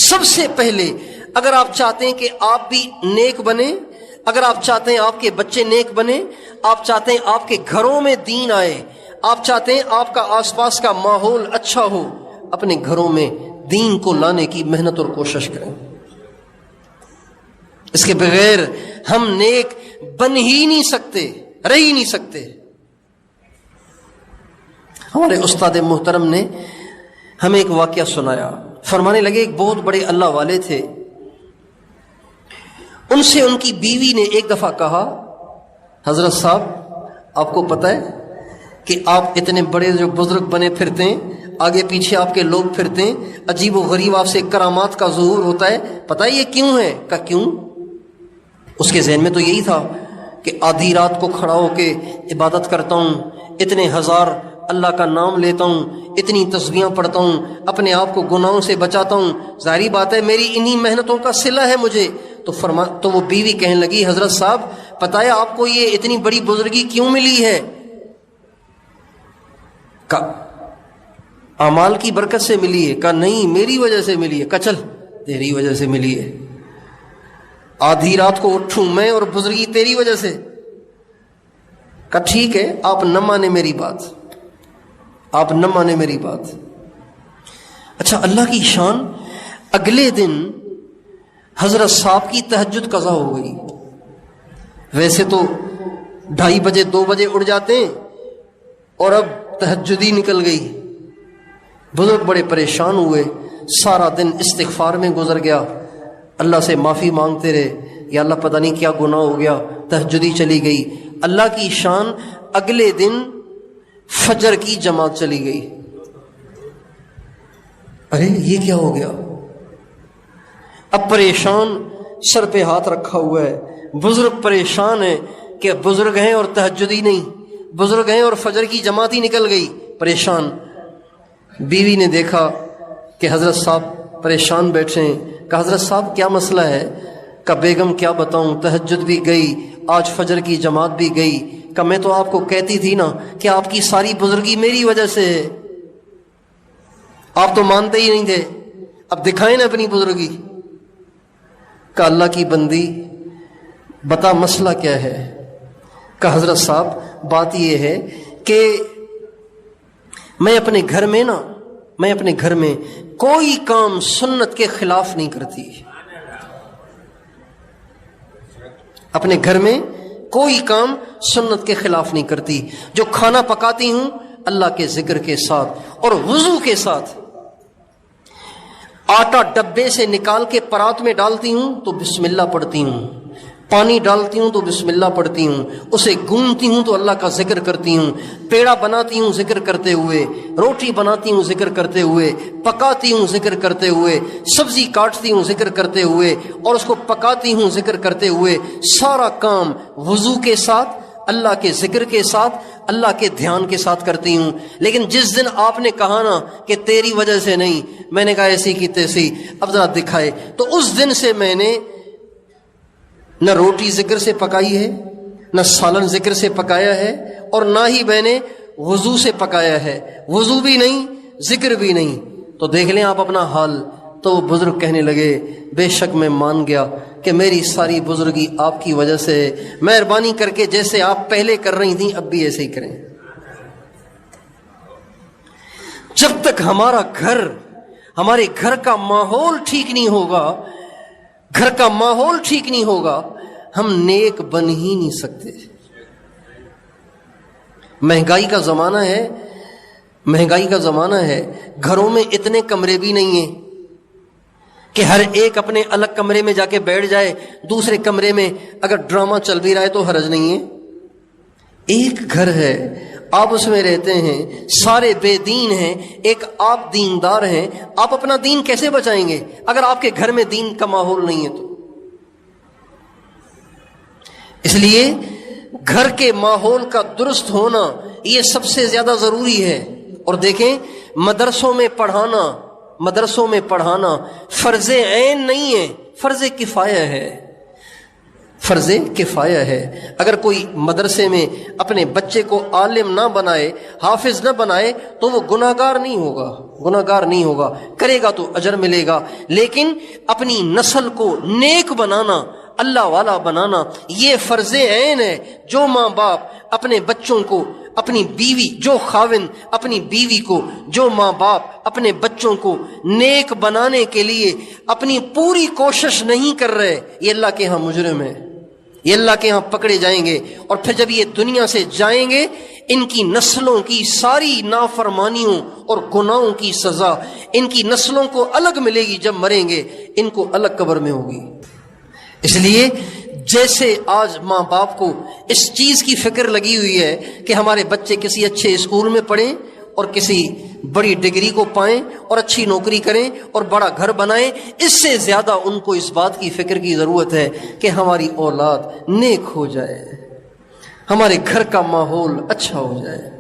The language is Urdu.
سب سے پہلے اگر آپ چاہتے ہیں کہ آپ بھی نیک بنے، اگر آپ چاہتے ہیں آپ کے بچے نیک بنے، آپ چاہتے ہیں آپ کے گھروں میں دین آئے، آپ چاہتے ہیں آپ کا آس پاس کا ماحول اچھا ہو، اپنے گھروں میں دین کو لانے کی محنت اور کوشش کریں۔ اس کے بغیر ہم نیک بن ہی نہیں سکتے، رہ ہی نہیں سکتے۔ ہمارے استاد محترم نے ہمیں ایک واقعہ سنایا، فرمانے لگے ایک بہت بڑے اللہ والے تھے، ان سے ان کی بیوی نے ایک دفعہ کہا، حضرت صاحب آپ کو پتہ ہے کہ آپ اتنے بڑے جو بزرگ بنے پھرتے ہیں، آگے پیچھے آپ کے لوگ پھرتے ہیں، عجیب و غریب آپ سے کرامات کا ظہور ہوتا ہے، پتہ ہے یہ کیوں ہے؟ کہا کیوں؟ اس کے ذہن میں تو یہی تھا کہ آدھی رات کو کھڑا ہو کے عبادت کرتا ہوں، اتنے ہزار اللہ کا نام لیتا ہوں، اتنی تسبیحاں پڑھتا ہوں، اپنے آپ کو گناہوں سے بچاتا ہوں، ظاہری بات ہے میری انہی محنتوں کا صلہ ہے مجھے۔ تو وہ بیوی کہنے لگی، حضرت صاحب پتہ ہے آپ کو یہ اتنی بڑی بزرگی کیوں ملی ہے؟ اعمال کی برکت سے ملی ہے؟ کہا نہیں میری وجہ سے ملی ہے۔ کہا چل تیری وجہ سے ملی ہے، آدھی رات کو اٹھوں میں اور بزرگی تیری وجہ سے؟ کہا ٹھیک ہے، آپ نہ مانے میری بات، آپ نہ مانے میری بات۔ اچھا اللہ کی شان، اگلے دن حضرت صاحب کی تہجد قضا ہو گئی۔ ویسے تو 2:30 بجے 2 بجے اٹھ جاتے ہیں، اور اب تہجد ہی نکل گئی۔ بزرگ بڑے پریشان ہوئے، سارا دن استغفار میں گزر گیا، اللہ سے معافی مانگتے رہے، یا اللہ پتہ نہیں کیا گناہ ہو گیا، تہجد ہی چلی گئی۔ اللہ کی شان، اگلے دن فجر کی جماعت چلی گئی۔ ارے یہ کیا ہو گیا؟ اب پریشان، سر پہ ہاتھ رکھا ہوا ہے، بزرگ پریشان ہے کہ بزرگ ہیں اور تہجد ہی نہیں، بزرگ ہیں اور فجر کی جماعت ہی نکل گئی، پریشان۔ بیوی نے دیکھا کہ حضرت صاحب پریشان بیٹھے ہیں، کہا حضرت صاحب کیا مسئلہ ہے؟ کہا بیگم کیا بتاؤں، تہجد بھی گئی، آج فجر کی جماعت بھی گئی۔ کہا میں تو آپ کو کہتی تھی نا کہ آپ کی ساری بزرگی میری وجہ سے ہے، آپ تو مانتے ہی نہیں تھے، اب دکھائیں نا اپنی بزرگی۔ کہا اللہ کی بندی بتا مسئلہ کیا ہے؟ کہا حضرت صاحب بات یہ ہے کہ میں اپنے گھر میں کوئی کام سنت کے خلاف نہیں کرتی، اپنے گھر میں کوئی کام سنت کے خلاف نہیں کرتی۔ جو کھانا پکاتی ہوں اللہ کے ذکر کے ساتھ اور وضو کے ساتھ، آٹا ڈبے سے نکال کے پرات میں ڈالتی ہوں تو بسم اللہ پڑھتی ہوں، پانی ڈالتی ہوں تو بسم اللہ پڑھتی ہوں، اسے گونتی ہوں تو اللہ کا ذکر کرتی ہوں، پیڑا بناتی ہوں ذکر کرتے ہوئے، روٹی بناتی ہوں ذکر کرتے ہوئے، پکاتی ہوں ذکر کرتے ہوئے، سبزی کاٹتی ہوں ذکر کرتے ہوئے، اور اس کو پکاتی ہوں ذکر کرتے ہوئے، سارا کام وضو کے ساتھ، اللہ کے ذکر کے ساتھ، اللہ کے دھیان کے ساتھ کرتی ہوں۔ لیکن جس دن آپ نے کہا نا کہ تیری وجہ سے نہیں، میں نے کہا ایسی کی تیسی، اب ذرا دکھائے، تو اس دن سے میں نے نہ روٹی ذکر سے پکائی ہے، نہ سالن ذکر سے پکایا ہے، اور نہ ہی میں نے وضو سے پکایا ہے، وضو بھی نہیں ذکر بھی نہیں۔ تو دیکھ لیں آپ اپنا حال۔ تو وہ بزرگ کہنے لگے بے شک میں مان گیا کہ میری ساری بزرگی آپ کی وجہ سے، مہربانی کر کے جیسے آپ پہلے کر رہی تھیں اب بھی ایسے ہی کریں۔ جب تک ہمارے گھر کا ماحول ٹھیک نہیں ہوگا، ہم نیک بن ہی نہیں سکتے۔ مہنگائی کا زمانہ ہے، گھروں میں اتنے کمرے بھی نہیں ہیں کہ ہر ایک اپنے الگ کمرے میں جا کے بیٹھ جائے، دوسرے کمرے میں اگر ڈرامہ چل بھی رہا ہے تو حرج نہیں ہے۔ ایک گھر ہے، آپ اس میں رہتے ہیں، سارے بے دین ہیں، ایک آپ دیندار ہیں، آپ اپنا دین کیسے بچائیں گے اگر آپ کے گھر میں دین کا ماحول نہیں ہے تو؟ اس لیے گھر کے ماحول کا درست ہونا یہ سب سے زیادہ ضروری ہے۔ اور دیکھیں مدرسوں میں پڑھانا فرض عین نہیں ہے، فرض کفایہ ہے۔ فرض کفایہ ہے۔ اگر کوئی مدرسے میں اپنے بچے کو عالم نہ بنائے، حافظ نہ بنائے، تو وہ گناہگار نہیں ہوگا، گناہگار نہیں ہوگا، کرے گا تو اجر ملے گا۔ لیکن اپنی نسل کو نیک بنانا، اللہ والا بنانا، یہ فرض عین ہے۔ جو ماں باپ اپنے بچوں کو، اپنی بیوی، جو خاوند اپنی بیوی کو، جو ماں باپ اپنے بچوں کو نیک بنانے کے لیے اپنی پوری کوشش نہیں کر رہے، یہ اللہ کے ہاں مجرم ہے، یہ اللہ کے ہاں پکڑے جائیں گے۔ اور پھر جب یہ دنیا سے جائیں گے، ان کی نسلوں کی ساری نافرمانیوں اور گناہوں کی سزا ان کی نسلوں کو الگ ملے گی۔ جب مریں گے ان کو الگ قبر میں ہوگی۔ اس لیے جیسے آج ماں باپ کو اس چیز کی فکر لگی ہوئی ہے کہ ہمارے بچے کسی اچھے اسکول میں پڑھیں اور کسی بڑی ڈگری کو پائیں اور اچھی نوکری کریں اور بڑا گھر بنائیں، اس سے زیادہ ان کو اس بات کی فکر کی ضرورت ہے کہ ہماری اولاد نیک ہو جائے، ہمارے گھر کا ماحول اچھا ہو جائے۔